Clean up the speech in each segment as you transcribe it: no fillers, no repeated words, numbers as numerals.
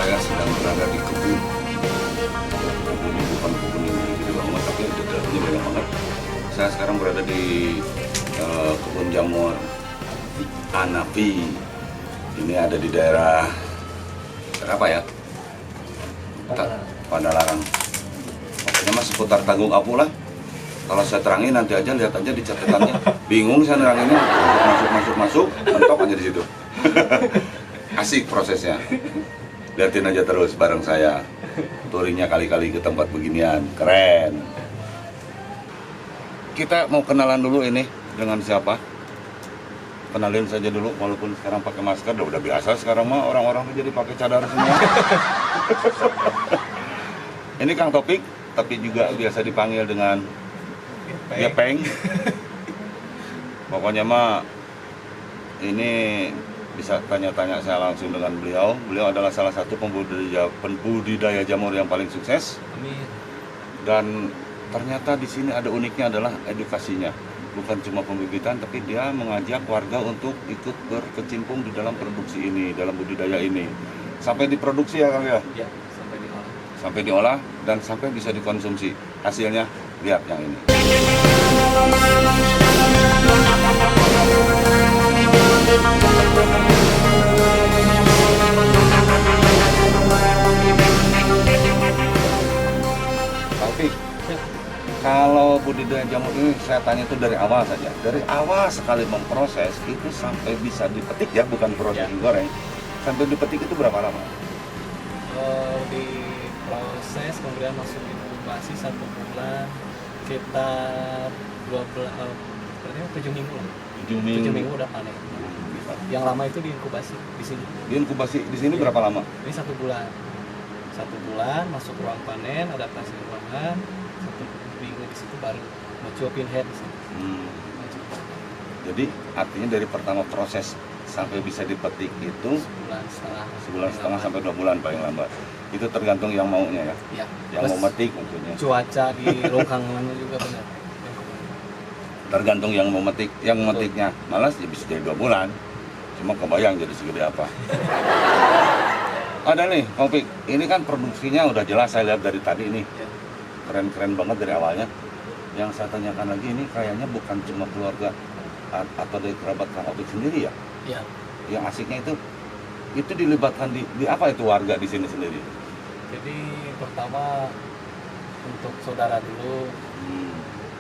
Saya sedang berada di kebun. Kebun ini bukan kebun yang gede banget, tapi dalamnya banyak banget. Saya sekarang berada di kebun jamur Anapi. Ini ada di daerah apa ya? Padalarang. Pokoknya mas seputar Tanggung Apu lah. Kalau saya terangin nanti aja, lihat aja di catatannya. Bingung saya neranginnya. Masuk, mentok aja di situ. Asik prosesnya. Lihatin aja terus bareng saya. Touringnya kali-kali ke tempat beginian, keren. Kita mau kenalan dulu ini dengan siapa? Kenalin saja dulu, walaupun sekarang pakai masker, udah biasa sekarang mah orang-orang jadi pakai cadar semua. Ini Kang Topik, tapi juga biasa dipanggil dengan Gepeng. Pokoknya mah ini bisa tanya-tanya saya langsung dengan beliau. Beliau adalah salah satu pembudidaya jamur yang paling sukses. Amin. Dan ternyata di sini ada uniknya adalah edukasinya. Bukan cuma pembibitan, tapi dia mengajak warga untuk ikut berkecimpung di dalam produksi ini, dalam budidaya ini. Sampai diproduksi ya Kang ya? Ya, sampai diolah. Sampai diolah dan sampai bisa dikonsumsi. Hasilnya lihat yang ini. Tapi kalau budidaya jamur ini saya tanya itu dari awal saja. Dari awal sekali memproses itu sampai bisa dipetik ya, bukan proses goreng. Sampai dipetik itu berapa lama? Di proses kemudian masuk inkubasi 1 bulan, sekitar 7 minggu lah. 7 minggu udah panen. Yang lama itu diinkubasi di sini. Diinkubasi di sini berapa lama? Ini 1 bulan. 1 bulan masuk ruang panen, adaptasi ruangan. 1 minggu di situ baru mature pinhead di sini. Jadi artinya dari pertama proses sampai bisa dipetik itu sebulan setengah sampai 2 bulan paling lambat. Itu tergantung yang maunya ya. Ya. Yang mau metik maksudnya. Cuaca di lokangan juga benar. Tergantung yang mau metik, yang metiknya malas ya bisa jadi 2 bulan. Cuma kebayang jadi segede apa. Ada nih, Topik. Ini kan produksinya udah jelas saya lihat dari tadi ini. Keren-keren banget dari awalnya. Yang saya tanyakan lagi ini kayaknya bukan cuma keluarga atau dari kerabat Kang Topik sendiri ya? Iya. Yang asiknya itu dilibatkan di apa itu warga di sini sendiri? Jadi pertama untuk saudara dulu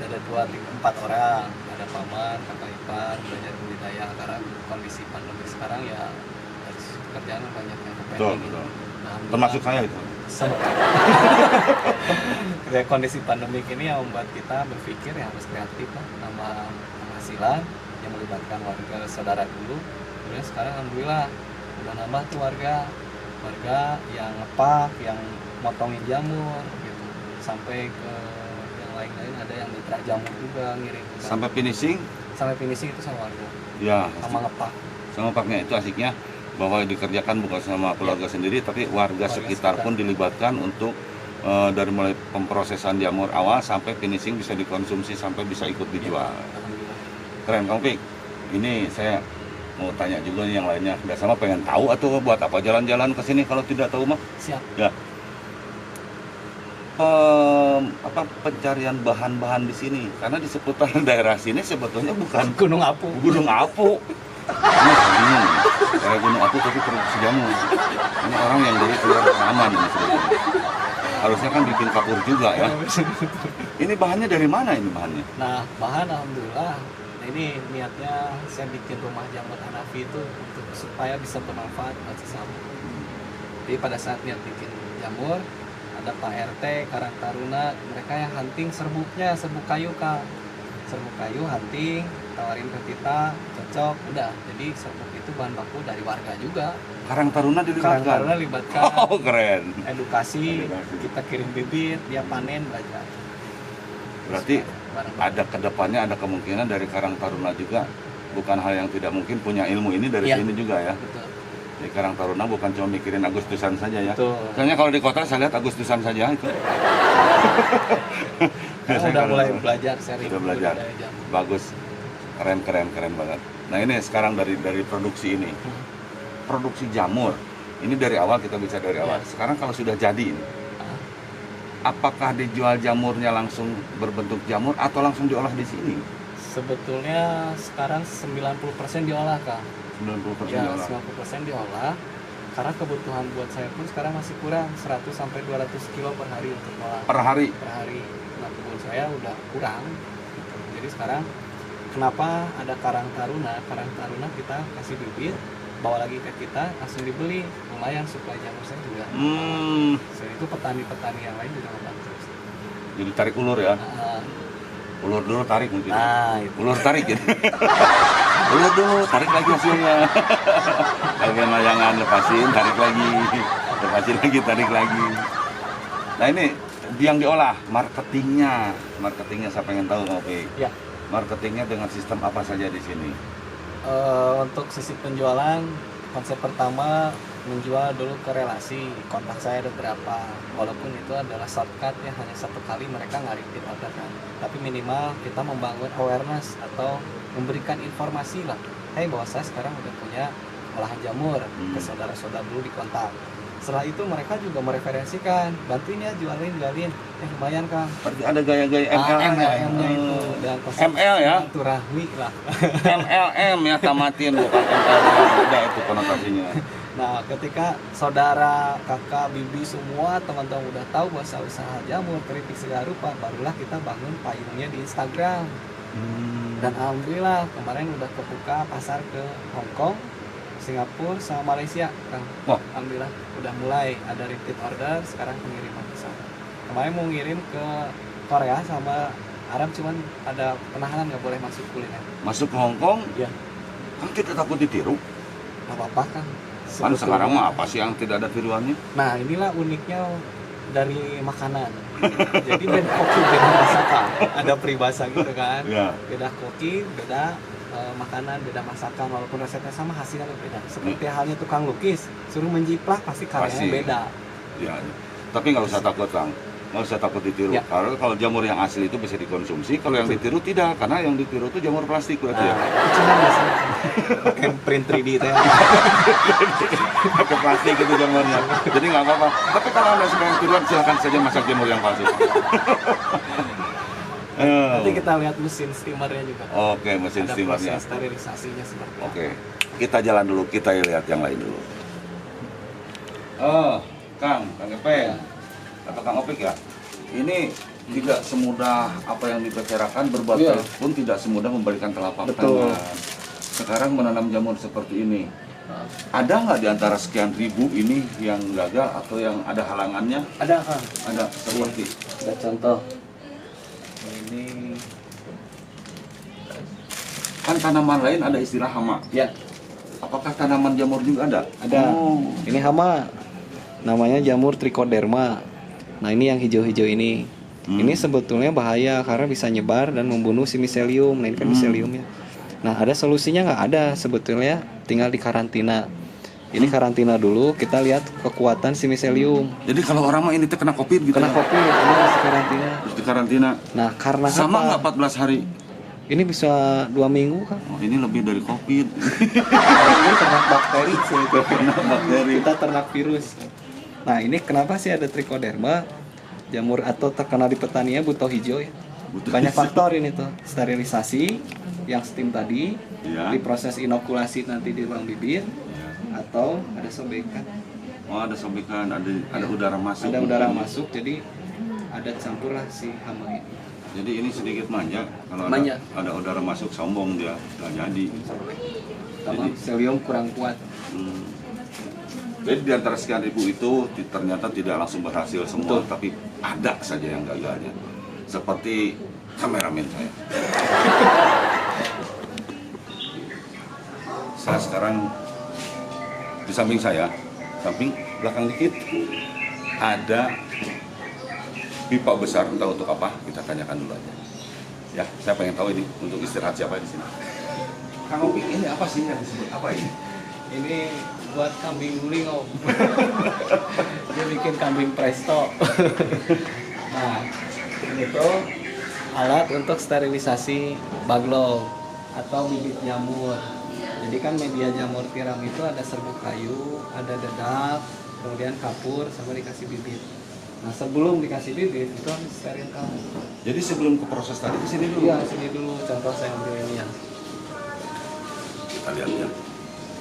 ada 4 orang, ada paman, kakak ipar, belajar budidaya karena kondisi pandemi sekarang ya pekerjaan banyak yang kepending. Betul. Termasuk saya itu. Ya, kondisi pandemik ini yang membuat kita berpikir ya harus kreatif lah, nambah penghasilan yang melibatkan warga saudara dulu. Kemudian sekarang alhamdulillah udah nambah tuh warga yang ngepak, yang motongin jamur gitu, sampai ke yang lain-lain, ada yang mitra jamur juga ngirim. Sampai finishing itu sama warga. Ya. Sama ngepak. Sama paknya itu asiknya bahwa dikerjakan bukan sama keluarga sendiri, tapi warga sekitar pun dilibatkan untuk dari mulai pemprosesan jamur awal sampai finishing bisa dikonsumsi sampai bisa ikut dijual. Keren Kang Pik. Ini saya mau tanya juga nih yang lainnya. Biasa mah pengen tahu atau buat apa jalan-jalan ke sini kalau tidak tahu mah? Siap. Ya. Pencarian bahan-bahan di sini karena di seputar daerah sini sebetulnya bukan Gunung Apu. Ini bingung. daerah Gunung Api tapi produksi jamur. Ini orang yang dari keluar aman ini sebetulnya. Harusnya kan bikin kapur juga ya. Ini bahannya dari mana ini bahannya? Nah, bahan alhamdulillah. Nah, ini niatnya saya bikin rumah jamur Hanafi itu untuk supaya bisa bermanfaat buat sesama. Jadi pada saat niat bikin jamur, ada Pak RT, Karang Taruna, mereka yang hunting serbuknya, serbuk kayu Kang. Serbuk kayu hunting, tawarin ke kita, cocok, udah. Jadi serbuk itu bahan baku dari warga juga. Karang Taruna Karang dilibatkan. Taruna libatkan. Oh keren. Edukasi, kita kirim bibit, dia panen, belajar. Berarti Bareng-bareng. ada kedepannya ada kemungkinan dari Karang Taruna juga bukan hal yang tidak mungkin punya ilmu ini dari Iya. sini juga ya. Betul. Di Karang Taruna bukan cuma mikirin Agustusan saja ya. Betul. Soalnya kalau di kota saya lihat Agustusan saja itu. Saya udah mulai belajar seri. Udah belajar. Bagus. Keren banget. Nah, ini sekarang dari produksi ini. Produksi jamur. Ini dari awal kita bisa dari awal. Iya. Sekarang kalau sudah jadi ini, apakah dijual jamurnya langsung berbentuk jamur atau langsung diolah di sini? Sebetulnya sekarang 90% diolah Kak. 90% Ya, diolah. 90% diolah. Karena kebutuhan buat saya pun sekarang masih kurang 100 sampai 200 kilo per hari untuk olah. Per hari. Per hari. Nah, kebun saya udah kurang. Gitu. Jadi sekarang kenapa ada Karang Taruna? Karang Taruna kita kasih bibit, bawa lagi ke kita, langsung dibeli. Lumayan suplai jamur saya juga. Selain itu petani-petani yang lain juga membantu. Jadi tarik ulur ya. Ulur dulu tarik mungkin. Nah, itu. Ulur tarik ya. Ulur dulu, tarik lagi hasilnya. Bagaimana jangan lepasin, tarik lagi. Lepasin lagi, tarik lagi. Nah ini yang diolah, marketingnya saya pengen tahu Opi. Ya. Marketingnya dengan sistem apa saja di sini? Untuk sisi penjualan, konsep pertama menjual dulu ke relasi, kontak saya ada berapa, walaupun itu adalah shortcut ya, hanya satu kali mereka nggak repeat order kan, tapi minimal kita membangun awareness atau memberikan informasi lah, hey bahwa saya sekarang udah punya olahan jamur, ke saudara-saudara dulu di kontak. Setelah itu mereka juga mereferensikan, bantuin ya jualin, lumayan Kang. Berarti ada gaya-gaya MLM-nya itu dan konsep ML ya? silaturahmi lah. MLM ya, tamatin bukan MLM. Udah itu konotasinya. Nah, ketika saudara, kakak, bibi semua teman-teman udah tahu bahwa usaha jamur, keripik segala rupa, barulah kita bangun payungnya di Instagram. Dan alhamdulillah kemarin udah kebuka pasar ke Hong Kong, Singapura, sama Malaysia, Kang. Wah. Alhamdulillah udah mulai ada repeat order, sekarang pengiriman ke sana. Kemarin mau ngirim ke Korea sama Arab, cuman ada penahanan nggak boleh masuk kuliner. Masuk ke Hong Kong, Ya, kan kita takut ditiru. nggak apa-apa Kang. Kan sekarang mah apa sih yang tidak ada tiruannya? Nah, inilah uniknya dari makanan. Jadi beda koki, beda masakan. Ada peribahasa gitu kan. Ya. Beda koki, beda makanan, beda masakan. Walaupun resepnya sama, hasilnya beda. Seperti halnya tukang lukis, suruh menjiplak pasti karyanya Pasti. beda. Ya. Tapi nggak usah takut Kang, nggak usah takut ditiru. Ya. Karena kalau jamur yang asli itu bisa dikonsumsi, kalau yang ditiru tidak, karena yang ditiru itu jamur plastik berarti ya. Itu cuma biasanya pakai print 3D itu ya. Pakai plastik itu jamurnya. Jadi nggak apa-apa. Tapi kalau anda sudah yang tiruan, silakan saja masak jamur yang palsu. Nanti kita lihat mesin steamernya juga. Oke, mesin Ada steamernya. proses sterilisasinya seperti apa. Oke, kita jalan dulu, kita lihat yang lain dulu. Oh, Kang Epeng, atau Kang Opik ya. Ini tidak semudah apa yang dibicarakan, berbuat Iya. baik pun tidak semudah memberikan telapak Betul. tangan. Sekarang menanam jamur seperti ini, ada nggak di antara sekian ribu ini yang gagal atau yang ada halangannya? Ada Kang. Ada seperti Ada contoh. Ini kan tanaman lain ada istilah hama. ya. Apakah tanaman jamur juga ada? Ada. Oh. Ini hama. Namanya jamur trichoderma. Nah, ini yang hijau-hijau ini. Ini sebetulnya bahaya karena bisa nyebar dan membunuh si miselium. Nah, ini kan miseliumnya. Nah, ada solusinya nggak? Ada sebetulnya, tinggal di karantina. Ini karantina dulu, kita lihat kekuatan si miselium. Jadi kalau orang mah ini teh kena COVID gitu. Kena ya? COVID, ini harus karantina. Terus di karantina. Nah, karena Sama nggak apa? 14 hari? Ini bisa 2 minggu kan? Oh, ini lebih dari COVID. Ini ternak bakteri sih. Ternak bakteri. Kita ternak virus. Nah, ini kenapa sih ada trichoderma? Jamur atau terkenal di petanian buto hijau ya. Banyak faktor ini tuh. Sterilisasi yang steam tadi, Iya. diproses inokulasi nanti di ruang bibir, Iya. atau ada sobekan. Oh, ada sobekan, ada udara masuk. Ada udara masuk, jadi ada campur lah si hama ini. Jadi ini sedikit manja. Kalau Manja. ada udara masuk sombong dia, nggak jadi. Sama selium kurang kuat. Hmm. Jadi di antara sekian ribu itu ternyata tidak langsung berhasil semua, Betul. tapi ada saja yang gagalnya. Seperti kameramen saya. Saya sekarang di samping saya, samping belakang dikit ada pipa besar, entah untuk apa, kita tanyakan dulu aja. Ya, saya pengen tahu ini untuk istirahat siapa di sini. Kang Opik, ini apa sih yang disebut apa ini? Ini buat kambing guling om. Dia bikin kambing presto. Nah, ini tuh alat untuk sterilisasi baglong atau bibit jamur. Jadi kan media jamur tiram itu ada serbuk kayu, ada dedak, kemudian kapur, sama dikasih bibit. Nah sebelum dikasih bibit itu harus sterilkan. Jadi sebelum ke proses tadi kesini dulu. Iya sini dulu contoh saya ambil ini ya. Kita lihat ya.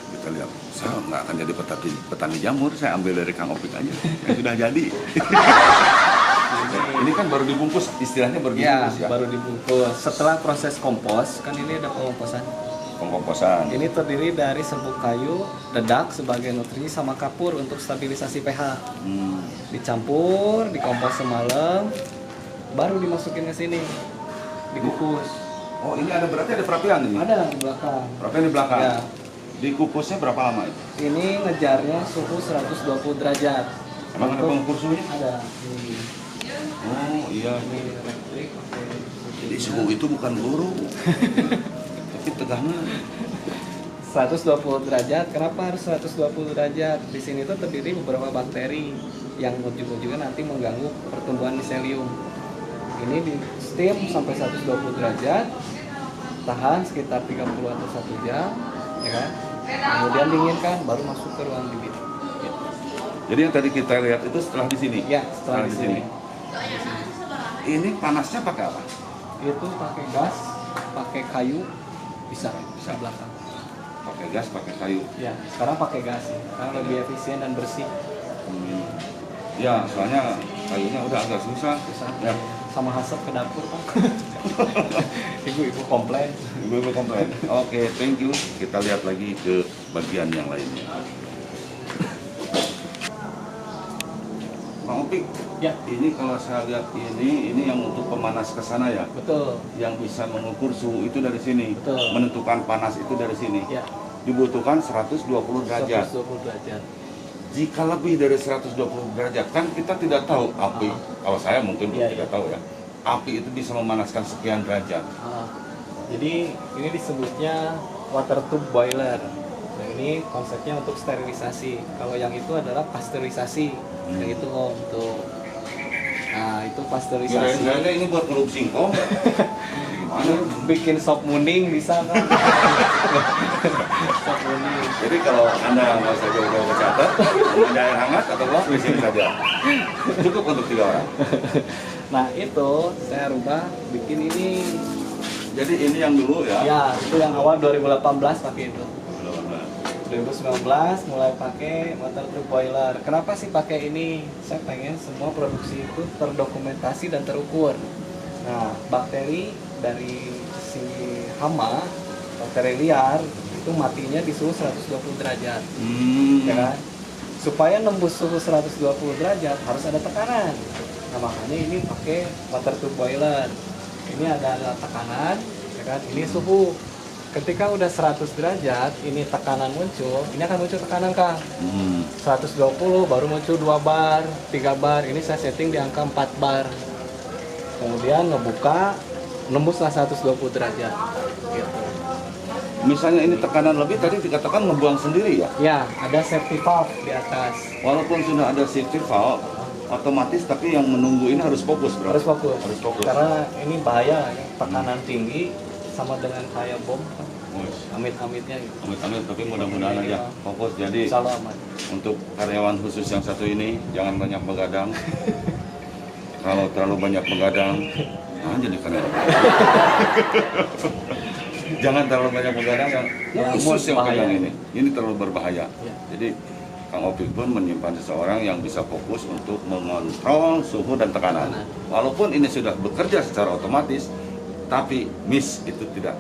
Kita lihat. Saya nggak akan jadi petani jamur. Saya ambil dari Kang Opik aja. Yang sudah jadi. Ini kan baru dibungkus. Istilahnya baru Iya dibungkus ya. baru dibungkus. Setelah proses kompos kan ini ada pengomposan. Pengkomposan. Ini terdiri dari serbuk kayu, dedak sebagai nutrisi sama kapur untuk stabilisasi pH. Hmm. Dicampur, dikompos semalam, baru dimasukin ke sini, dikukus. Oh, ini ada berarti ada perapian ini. Ada di belakang. Perapian di belakang. Ya. Dikukusnya berapa lama itu? Ini ngejarnya suhu 120 derajat. Emang ada pengukur suhunya? Ada. Ini, Oh iya. ini elektrik. Jadi suhu itu bukan guru. Tapi tegangnya. 120 derajat. Kenapa harus 120 derajat? Di sini tuh terdiri beberapa bakteri yang ujung-ujungnya nanti mengganggu pertumbuhan miselium. Ini di steam sampai 120 derajat, tahan sekitar 30 atau 1 jam, ya kan? Kemudian dinginkan, baru masuk ke ruang bibit. Gitu. Jadi yang tadi kita lihat itu setelah di sini. Ya, setelah di sini. Ini panasnya pakai apa? Itu pakai gas, pakai kayu, bisa Bisa. di belakang. Pakai gas, pakai kayu. Ya, sekarang pakai gas ya, karena lebih efisien dan bersih. Hmm. Ya, soalnya kayunya udah agak susah. Bisa. Ya. Sama hasap ke dapur Pak. Ibu-ibu komplain. Ibu-ibu komplain. Oke, thank you. Kita lihat lagi ke bagian yang lainnya. Bang Opik, Ya, ini kalau saya lihat ini yang untuk pemanas ke sana ya. betul. Yang bisa mengukur suhu itu dari sini. Betul. Menentukan panas itu dari sini. Ya, Dibutuhkan 120 derajat. 120 derajat. Jika lebih dari 120 derajat, kan kita tidak tahu api. Kalau saya mungkin Iya, tidak tahu ya. Api itu bisa memanaskan sekian derajat. Jadi ini disebutnya water tube boiler. Nah ini konsepnya untuk sterilisasi. Kalau yang itu adalah pasteurisasi. Yang itu om tuh. Nah itu pasteurisasi. Kira-kira ini buat ngelup singkong. Gimana? Bikin sop muning bisa kan? Sop muning. Jadi kalau Anda nggak usah jauh-jauh ke catat, ada air hangat atau apa, di sini saja. Cukup untuk 3 orang. Nah itu saya rubah bikin ini. Jadi ini yang dulu ya. Ya itu yang awal 2018 pakai itu. 2019 mulai pakai water tube boiler. Kenapa sih pakai ini? Saya pengen semua produksi itu terdokumentasi dan terukur. Nah, bakteri dari si hama, bakteri liar itu matinya di suhu 120 derajat. Ya kan? Supaya nembus suhu 120 derajat harus ada tekanan. Nah, makanya ini pakai water tube boiler. Ini ada tekanan, ya kan? Ini suhu. Ketika udah 100 derajat, ini tekanan muncul, ini akan muncul tekanan Kang. 120 baru muncul 2 bar, 3 bar. Ini saya setting di angka 4 bar. Kemudian ngebuka, nembuslah 120 derajat. Gitu. Misalnya ini tekanan lebih, tadi dikatakan ngebuang sendiri ya. Ya, ada safety valve di atas. Walaupun sudah ada safety valve, otomatis tapi yang menunggu ini harus fokus, bro. Harus fokus. Harus fokus. Karena ini bahaya, ya. Tekanan tinggi sama dengan kayak bom. Amit-amitnya gitu. Amit-amit, tapi mudah-mudahan aja fokus. Jadi Insya Allah aman. untuk karyawan khusus yang satu ini jangan banyak begadang. Kalau terlalu banyak begadang aja nih karena jangan terlalu banyak begadang yang khusus yang bahaya. pegang ini terlalu berbahaya. Ya. Jadi Kang Opik pun menyimpan seseorang yang bisa fokus untuk mengontrol suhu dan tekanan. Walaupun ini sudah bekerja secara otomatis, tapi miss itu tidak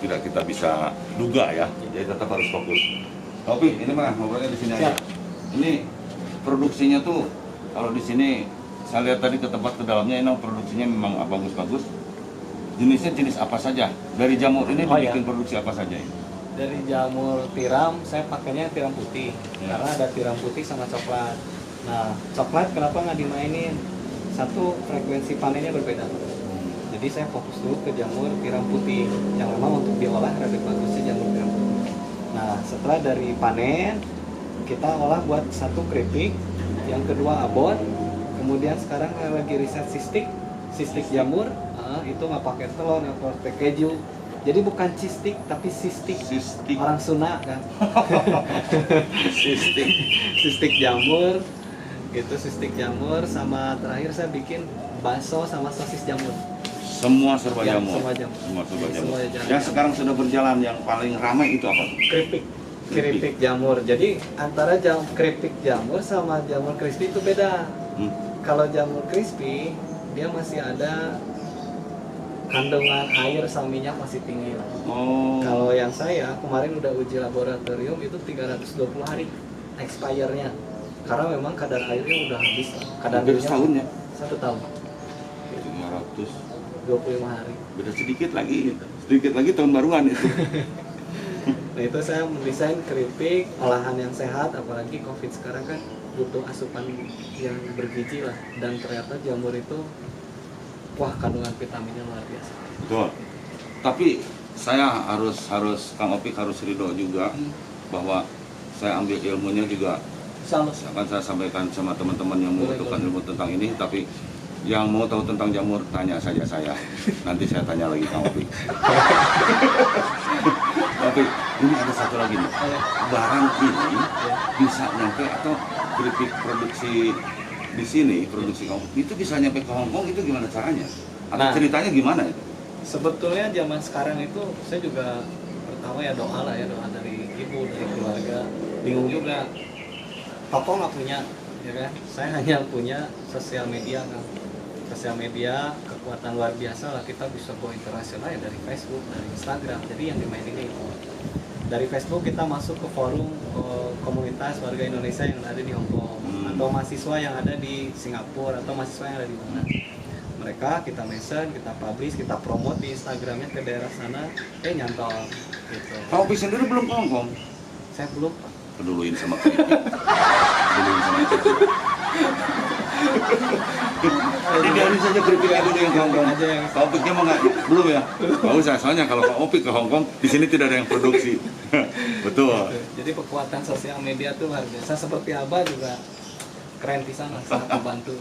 kita bisa duga ya. Jadi tetap harus fokus. Kang Opik, ini mah ngobrolnya di sini aja. Ini produksinya tuh kalau di sini saya lihat tadi ke tempat ke dalamnya, ini produksinya memang bagus-bagus. Jenisnya jenis apa saja? Dari jamur ini bikin produksi apa saja ini? Dari jamur tiram, saya pakainya tiram putih. Ya. Karena ada tiram putih sama coklat. Nah, coklat kenapa nggak dimainin? Satu, frekuensi panennya berbeda. Jadi saya fokus dulu ke jamur tiram putih. Yang memang untuk diolah lebih bagusnya jamur tiram putih. Nah, setelah dari panen, kita olah buat satu keripik, yang kedua abon, kemudian sekarang lagi riset sistik jamur. Itu nggak pakai telur, nggak pakai keju. Jadi bukan cistik tapi sistik. Orang Sunda kan. Sistik jamur, gitu sistik jamur, sama terakhir saya bikin bakso sama sosis jamur. Semua serba Ya, jamur. semua jamur. Semua serba jamur. Semua jamur. Yang sekarang sudah berjalan yang paling ramai itu apa? Keripik jamur. Jadi antara keripik jamur sama jamur crispy itu beda. Kalau jamur crispy dia masih ada kandungan air sama minyak masih tinggi. Oh. Kalau yang saya kemarin udah uji laboratorium itu 320 hari expire-nya. Karena memang kadar airnya udah habis. Kadar Hampir minyak setahun ya? 1 tahun. 25 hari. Beda sedikit lagi tahun baruan itu. Nah itu saya mendesain keripik, olahan yang sehat, apalagi COVID sekarang kan butuh asupan yang bergizi lah. Dan ternyata jamur itu, wah kandungan vitaminnya luar biasa. Betul. Tapi saya harus Kang Opik harus ridho juga bahwa saya ambil ilmunya juga. Salah. Akan saya sampaikan sama teman-teman yang membutuhkan ilmu tentang ini, tapi yang mau tahu tentang jamur tanya saja saya. Nanti saya tanya lagi Kang Opik. Tapi ini ada satu lagi nih. Barang ini bisa nyampe atau keripik produksi di sini, produksi Kang Opik itu bisa nyampe ke Hong Kong, itu gimana caranya? Atau Nah, ceritanya gimana itu? sebetulnya zaman sekarang itu saya juga pertama ya doa lah ya, doa dari ibu, dari keluarga. Bingung juga. Toko nggak punya, ya kan? Saya hanya punya sosial media kan. Sosial media kekuatan luar biasa lah, kita bisa go internasional ya dari Facebook, dari Instagram. Jadi yang dimainin itu dari Facebook kita masuk ke forum komunitas warga Indonesia yang ada di Hong Kong, atau mahasiswa yang ada di Singapura, atau mahasiswa yang ada di mana. Mereka kita mention, kita publish, kita promote di Instagramnya ke daerah sana, nyantol gitu. Kang Opik sendiri belum ke Hong Kong? Saya belum, Pak. Peduluin sama keripik. Peduluin sama keripik. Idealin saja keripiknya dulu yang ke Hong Kong. Kang Opiknya mah nggak, belum ya? Nggak usah, soalnya kalau Kang Opik ke Hong Kong, di sini tidak ada yang produksi. Betul. Jadi kekuatan sosial media tuh luar biasa. Seperti Abah juga keren pisan lah, sangat membantu.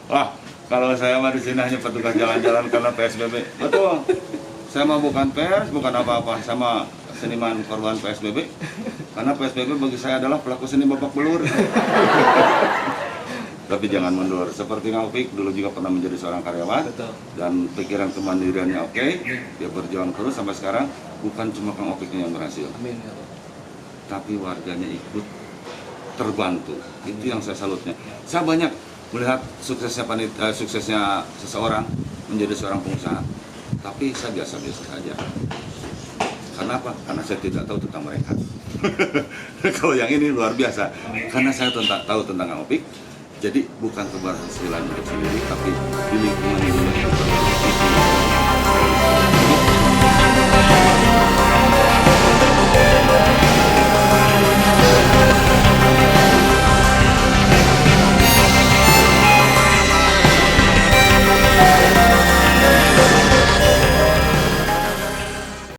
Wah, kalau saya mah di sini hanya petugas jalan-jalan karena PSBB. Betul. Saya mah bukan pers, bukan apa-apa, sama seniman korban PSBB. Karena PSBB bagi saya adalah pelaku seni babak belur. Tapi jangan mundur. Seperti Kang Opik dulu juga pernah menjadi seorang karyawan. Betul. Dan pikiran kemandiriannya oke. Dia berjuang terus sampai sekarang. Bukan cuma Kang Opiknya yang berhasil, Amin ya Allah. tapi warganya ikut terbantu. Itu yang saya salutnya. Saya banyak melihat suksesnya seseorang menjadi seorang pengusaha, tapi saya biasa-biasa saja. Karena apa? Karena saya tidak tahu tentang mereka. Kalau yang ini luar biasa, karena saya tahu tentang Kang Opik. Jadi bukan keberhasilan untuk sendiri, tapi di lingkungan